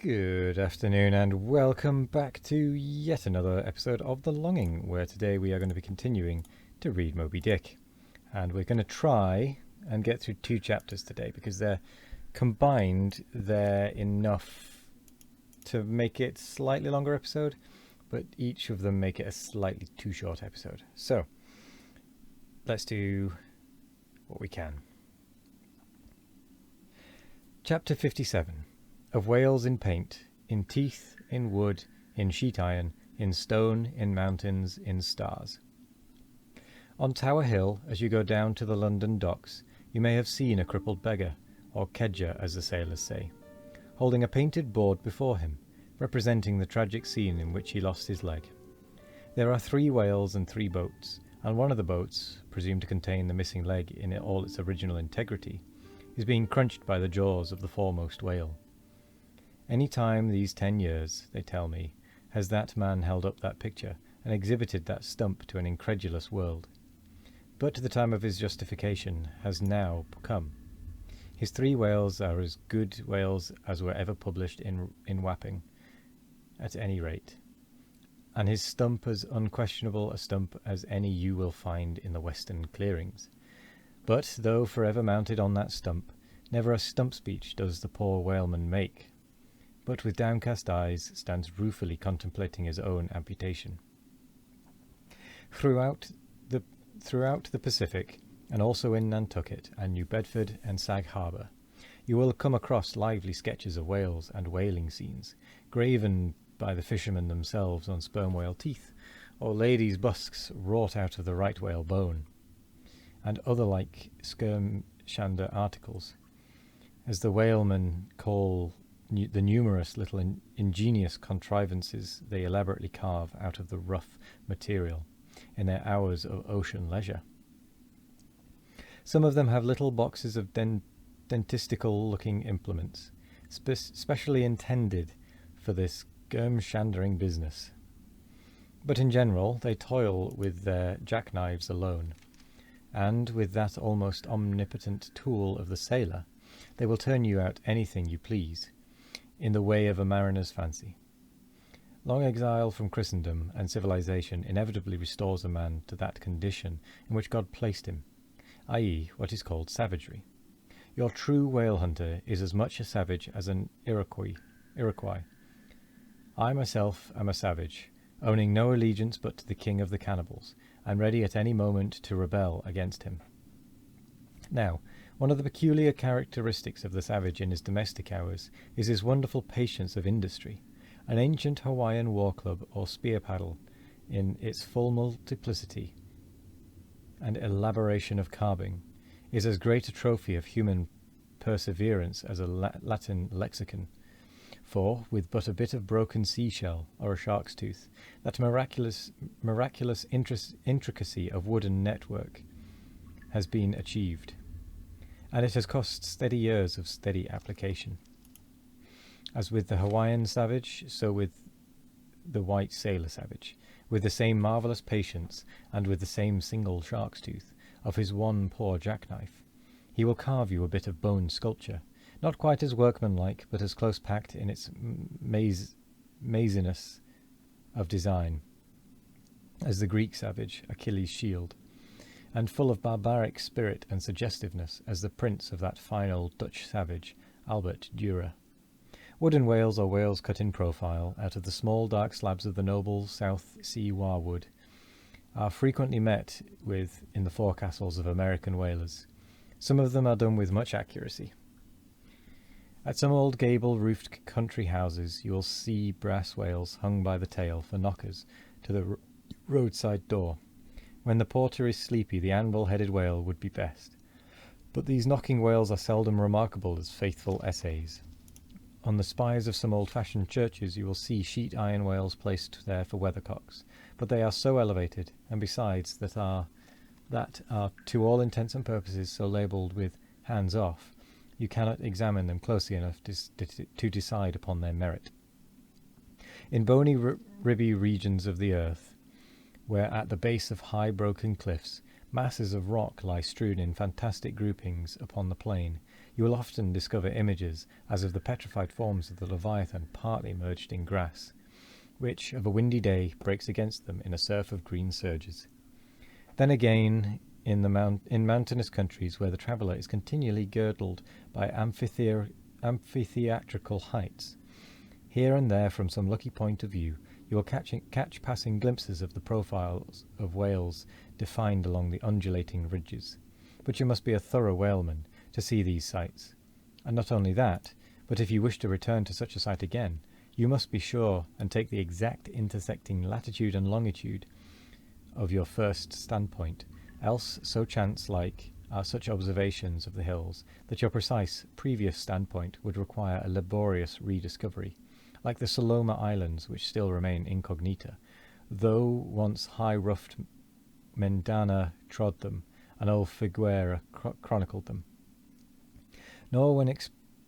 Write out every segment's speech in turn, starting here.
Good afternoon and welcome back to yet another episode of The Longing, where today we are going to be continuing to read Moby Dick. And we're going to try and get through 2 chapters today because they're combined, they're enough to make it a slightly longer episode, but each of them make it a slightly too short episode. So, let's do what we can. Chapter 57. Of whales in paint, in teeth, in wood, in sheet iron, in stone, in mountains, in stars. On Tower Hill, as you go down to the London docks, you may have seen a crippled beggar, or kedger as the sailors say, holding a painted board before him, representing the tragic scene in which he lost his leg. There are 3 whales and 3 boats, and one of the boats, presumed to contain the missing leg in all its original integrity, is being crunched by the jaws of the foremost whale. Any time these 10 years, they tell me, has that man held up that picture and exhibited that stump to an incredulous world. But the time of his justification has now come. His 3 whales are as good whales as were ever published in Wapping, at any rate, and his stump as unquestionable a stump as any you will find in the western clearings. But, though forever mounted on that stump, never a stump speech does the poor whaleman make, but with downcast eyes stands ruefully contemplating his own amputation. Throughout the Pacific, and also in Nantucket and New Bedford and Sag Harbor, you will come across lively sketches of whales and whaling scenes, graven by the fishermen themselves on sperm whale teeth, or ladies' busks wrought out of the right whale bone, and other like skirmshander articles, as the whalemen call the numerous little ingenious contrivances they elaborately carve out of the rough material in their hours of ocean leisure. Some of them have little boxes of dentistical-looking implements, specially intended for this skirmshandering business. But in general, they toil with their jackknives alone, and with that almost omnipotent tool of the sailor, they will turn you out anything you please, in the way of a mariner's fancy. Long exile from Christendom and civilization inevitably restores a man to that condition in which God placed him, i.e., what is called savagery. Your true whale hunter is as much a savage as an Iroquois. I myself am a savage, owning no allegiance but to the king of the cannibals, and ready at any moment to rebel against him. Now, one of the peculiar characteristics of the savage in his domestic hours is his wonderful patience of industry. An ancient Hawaiian war club or spear paddle, in its full multiplicity and elaboration of carving, is as great a trophy of human perseverance as a Latin lexicon. For, with but a bit of broken seashell or a shark's tooth, that miraculous intricacy of wooden network has been achieved, and it has cost steady years of steady application. As with the Hawaiian savage, so with the white sailor savage, with the same marvellous patience, and with the same single shark's tooth of his one poor jackknife, he will carve you a bit of bone sculpture, not quite as workmanlike, but as close-packed in its maziness of design as the Greek savage, Achilles' shield, and full of barbaric spirit and suggestiveness as the prince of that fine old Dutch savage, Albert Dürer. Wooden whales or whales cut in profile out of the small dark slabs of the noble South Sea warwood are frequently met with in the forecastles of American whalers. Some of them are done with much accuracy. At some old gable-roofed country houses you will see brass whales hung by the tail for knockers to the roadside door. When the porter is sleepy, the anvil-headed whale would be best. But these knocking whales are seldom remarkable as faithful essays. On the spires of some old-fashioned churches you will see sheet iron whales placed there for weathercocks, but they are so elevated, and besides that are to all intents and purposes so labelled with hands off, you cannot examine them closely enough to decide upon their merit. In bony, ribby regions of the earth, where at the base of high broken cliffs masses of rock lie strewn in fantastic groupings upon the plain, you will often discover images as of the petrified forms of the Leviathan partly merged in grass, which of a windy day breaks against them in a surf of green surges. Then again, in mountainous countries where the traveller is continually girdled by amphitheatrical heights, here and there from some lucky point of view, you will catch passing glimpses of the profiles of whales defined along the undulating ridges. But you must be a thorough whaleman to see these sights. And not only that, but if you wish to return to such a sight again, you must be sure and take the exact intersecting latitude and longitude of your first standpoint, else so chance-like are such observations of the hills that your precise previous standpoint would require a laborious rediscovery, like the Saloma Islands, which still remain incognita, though once high-roughed Mendana trod them, and old Figuera chronicled them. Nor when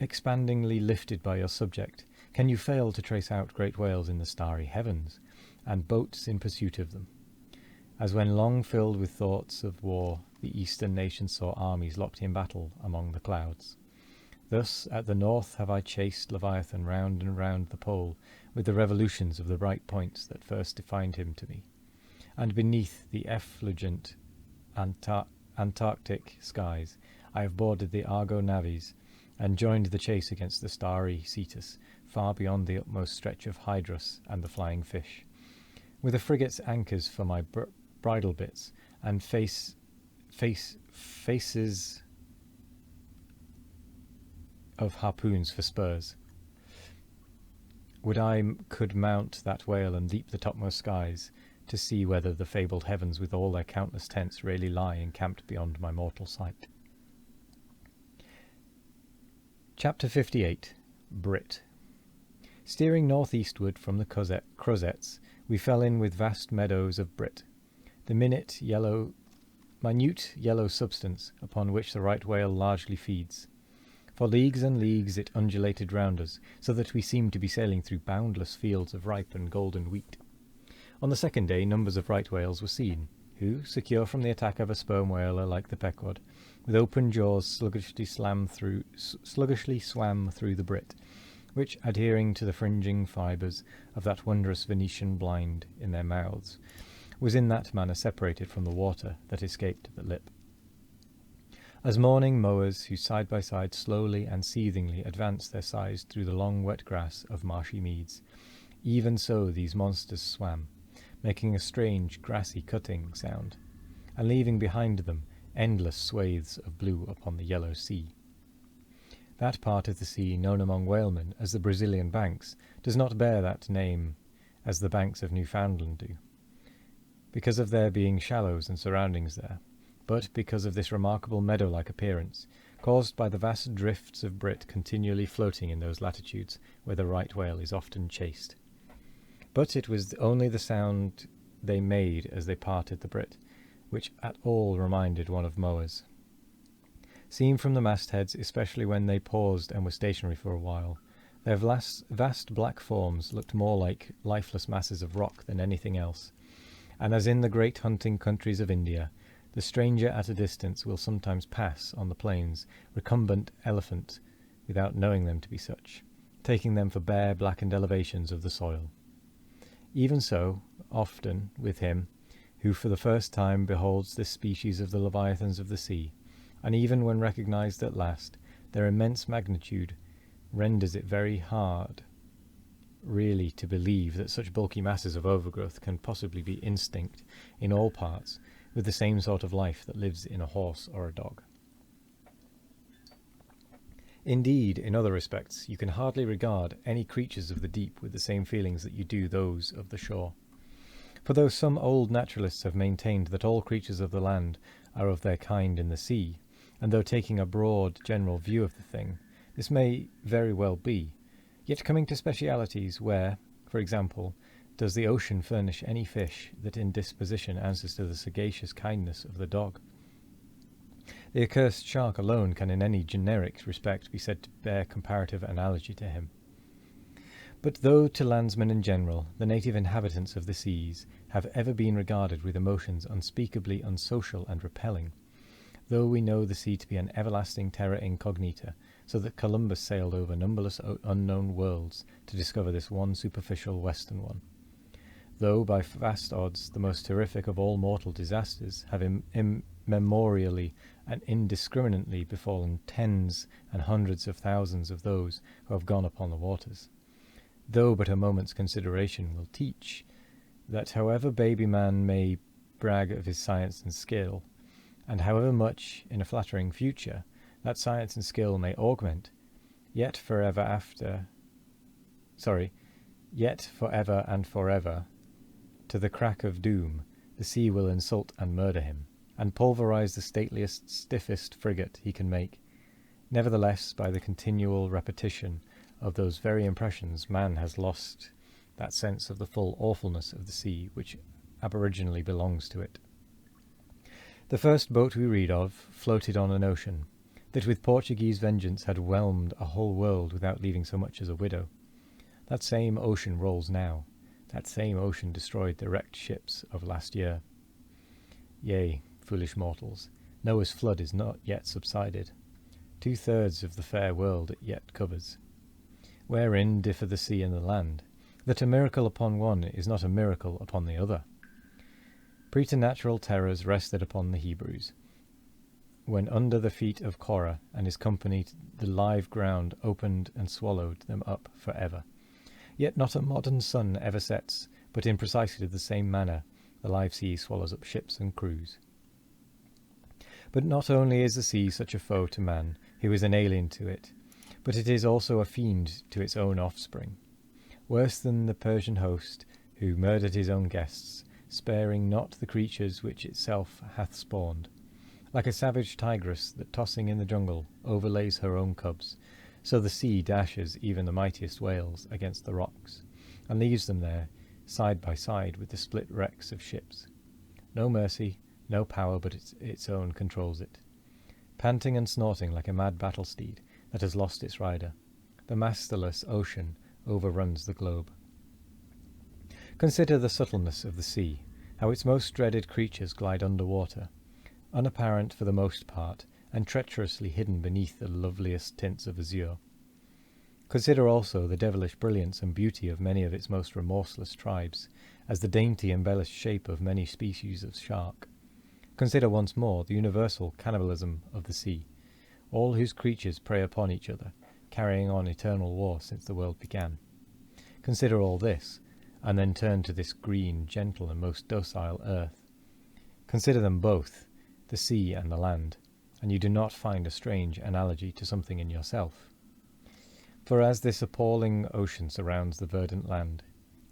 expandingly lifted by your subject can you fail to trace out great whales in the starry heavens, and boats in pursuit of them, as when long filled with thoughts of war the eastern nations saw armies locked in battle among the clouds. Thus at the north have I chased Leviathan round and round the pole with the revolutions of the bright points that first defined him to me, and beneath the effulgent Antarctic skies I have boarded the Argo navies and joined the chase against the starry Cetus, far beyond the utmost stretch of Hydrus and the flying fish, with the frigate's anchors for my bridle bits and faces of harpoons for spurs. Would I could mount that whale and leap the topmost skies, to see whether the fabled heavens with all their countless tents really lie encamped beyond my mortal sight. Chapter 58. Brit. Steering northeastward from the Crozettes, we fell in with vast meadows of Brit, the minute yellow substance upon which the right whale largely feeds. For leagues and leagues it undulated round us, so that we seemed to be sailing through boundless fields of ripe and golden wheat. On the second day numbers of right whales were seen, who, secure from the attack of a sperm whaler like the Pequod, with open jaws sluggishly swam through the Brit, which, adhering to the fringing fibres of that wondrous Venetian blind in their mouths, was in that manner separated from the water that escaped the lip. As morning mowers, who side by side slowly and seethingly advance their sides through the long wet grass of marshy meads, even so these monsters swam, making a strange grassy cutting sound, and leaving behind them endless swathes of blue upon the yellow sea. That part of the sea known among whalemen as the Brazilian Banks does not bear that name as the banks of Newfoundland do, because of their being shallows and surroundings there, but because of this remarkable meadow-like appearance, caused by the vast drifts of Brit continually floating in those latitudes where the right whale is often chased. But it was only the sound they made as they parted the Brit, which at all reminded one of mowers. Seen from the mastheads, especially when they paused and were stationary for a while, their vast black forms looked more like lifeless masses of rock than anything else, and as in the great hunting countries of India, the stranger at a distance will sometimes pass on the plains recumbent elephant without knowing them to be such, taking them for bare blackened elevations of the soil. Even so, often with him, who for the first time beholds this species of the leviathans of the sea, and even when recognized at last, their immense magnitude renders it very hard really to believe that such bulky masses of overgrowth can possibly be instinct in all parts with the same sort of life that lives in a horse or a dog. Indeed, in other respects, you can hardly regard any creatures of the deep with the same feelings that you do those of the shore. For though some old naturalists have maintained that all creatures of the land are of their kind in the sea, and though taking a broad general view of the thing, this may very well be, yet coming to specialities where, for example, does the ocean furnish any fish that in disposition answers to the sagacious kindness of the dog? The accursed shark alone can in any generic respect be said to bear comparative analogy to him. But though to landsmen in general the native inhabitants of the seas have ever been regarded with emotions unspeakably unsocial and repelling, though we know the sea to be an everlasting terra incognita, so that Columbus sailed over numberless unknown worlds to discover this one superficial western one. Though by vast odds the most terrific of all mortal disasters have immemorially and indiscriminately befallen tens and hundreds of thousands of those who have gone upon the waters. Though but a moment's consideration will teach that however baby man may brag of his science and skill, and however much, in a flattering future, that science and skill may augment, yet for ever and forever, to the crack of doom, the sea will insult and murder him, and pulverize the stateliest, stiffest frigate he can make. Nevertheless, by the continual repetition of those very impressions, man has lost that sense of the full awfulness of the sea which aboriginally belongs to it. The first boat we read of floated on an ocean that with Portuguese vengeance had whelmed a whole world without leaving so much as a widow. That same ocean rolls now. That same ocean destroyed the wrecked ships of last year. Yea, foolish mortals, Noah's flood is not yet subsided. 2/3 of the fair world it yet covers. Wherein differ the sea and the land, that a miracle upon one is not a miracle upon the other. Preternatural terrors rested upon the Hebrews, when under the feet of Korah and his company the live ground opened and swallowed them up for ever. Yet not a modern sun ever sets, but in precisely the same manner the live sea swallows up ships and crews. But not only is the sea such a foe to man, who is an alien to it, but it is also a fiend to its own offspring, worse than the Persian host, who murdered his own guests, sparing not the creatures which itself hath spawned. Like a savage tigress that, tossing in the jungle, overlays her own cubs, so the sea dashes even the mightiest whales against the rocks, and leaves them there, side by side with the split wrecks of ships. No mercy, no power but its own controls it. Panting and snorting like a mad battle steed that has lost its rider, the masterless ocean overruns the globe. Consider the subtleness of the sea, how its most dreaded creatures glide under water, unapparent for the most part, and treacherously hidden beneath the loveliest tints of azure. Consider also the devilish brilliance and beauty of many of its most remorseless tribes, as the dainty embellished shape of many species of shark. Consider once more the universal cannibalism of the sea, all whose creatures prey upon each other, carrying on eternal war since the world began. Consider all this, and then turn to this green, gentle, and most docile earth. Consider them both, the sea and the land, and you do not find a strange analogy to something in yourself. For as this appalling ocean surrounds the verdant land,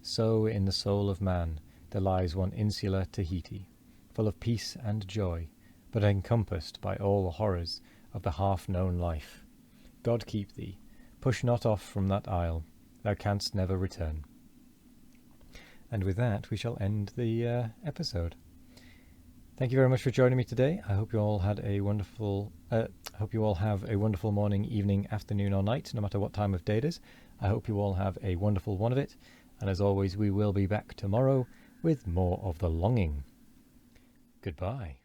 so in the soul of man there lies one insular Tahiti, full of peace and joy, but encompassed by all the horrors of the half-known life. God keep thee, push not off from that isle, thou canst never return. And with that, we shall end the episode. Thank you very much for joining me today. I hope you all have a wonderful morning, evening, afternoon, or night, no matter what time of day it is. I hope you all have a wonderful one of it. And as always, we will be back tomorrow with more of The Longing. Goodbye.